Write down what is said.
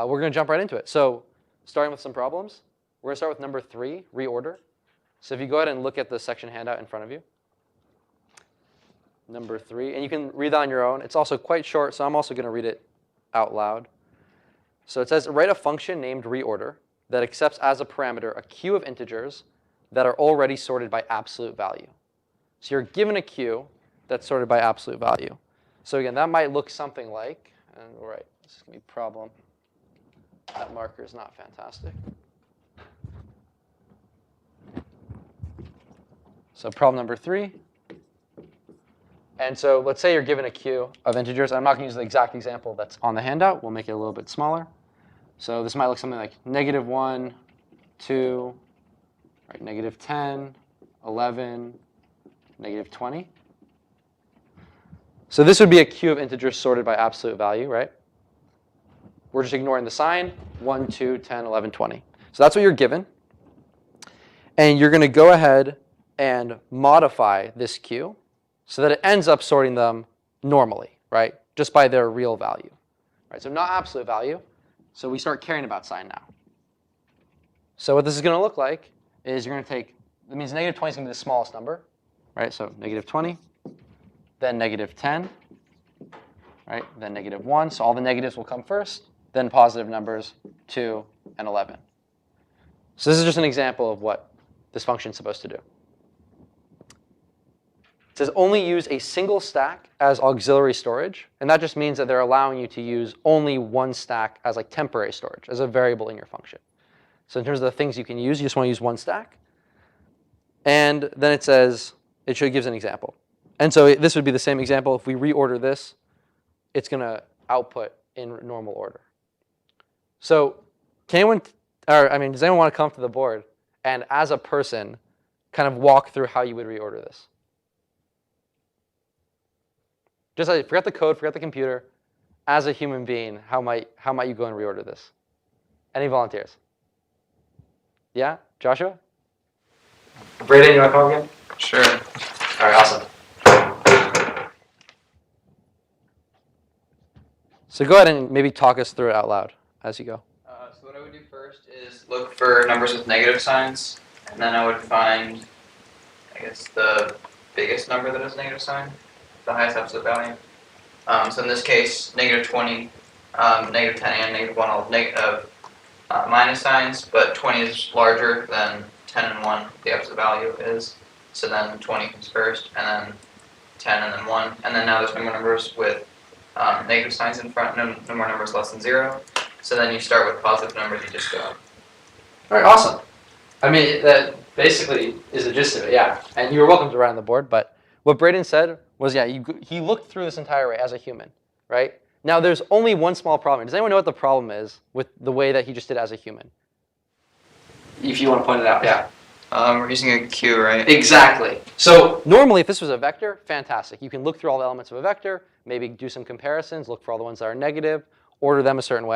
we're going to jump right into it. So starting with some problems, we're going to start with number 3, reorder. So if you go ahead and look at the section handout in front of you, number 3, and you can read that on your own. It's also quite short, so I'm also going to read it out loud. So it says, write a function named reorder that accepts as a parameter a queue of integers that are already sorted by absolute value. So you're given a queue that's sorted by absolute value. So again, that might look something like, and we'll write, this is going to be problem. That marker is not fantastic. So problem number 3. And so let's say you're given a queue of integers. I'm not going to use the exact example that's on the handout. We'll make it a little bit smaller. So this might look something like -1, 2, right, -10, 11, -20. So this would be a queue of integers sorted by absolute value, right? We're just ignoring the sign, 1, 2, 10, 11, 20. So that's what you're given. And you're going to go ahead and modify this queue so that it ends up sorting them normally, right? Just by their real value, right? So not absolute value. So we start caring about sign now. So what this is going to look like is you're going to take, that means -20 is going to be the smallest number, right? So -20, then -10, right? Then -1. So all the negatives will come first, then positive numbers 2 and 11. So this is just an example of what this function is supposed to do. It says only use a single stack as auxiliary storage. And that just means that they're allowing you to use only one stack as like temporary storage, as a variable in your function. So in terms of the things you can use, you just want to use one stack. And then it says, it gives an example. And so this would be the same example. If we reorder this, it's going to output in normal order. So does anyone want to come to the board and as a person kind of walk through how you would reorder this? Just like, forget the code, forget the computer. As a human being, how might you go and reorder this? Any volunteers? Yeah? Joshua? Brayden, you want to come again? Sure. All right, awesome. So go ahead and maybe talk us through it out loud as you go. So what I would do first is look for numbers with negative signs, and then I would find, I guess, the biggest number that has a negative sign, the highest absolute value. So in this case, -20, -10, and -1 all minus signs, but 20 is larger than 10 and 1, the absolute value is. So then 20 comes first, and then 10, and then 1. And then now there's no more numbers with negative signs in front, no more numbers less than 0. So then you start with positive numbers, you just go up. All right, awesome. I mean, that basically is the gist of it, yeah. And you're welcome to write on the board, but what Brayden said was, yeah, he looked through this entire array as a human, right? Now, there's only one small problem. Does anyone know what the problem is with the way that he just did as a human? If you want to point it out, yeah. We're using a queue, right? Exactly. So normally, if this was a vector, fantastic. You can look through all the elements of a vector, maybe do some comparisons, look for all the ones that are negative, order them a certain way.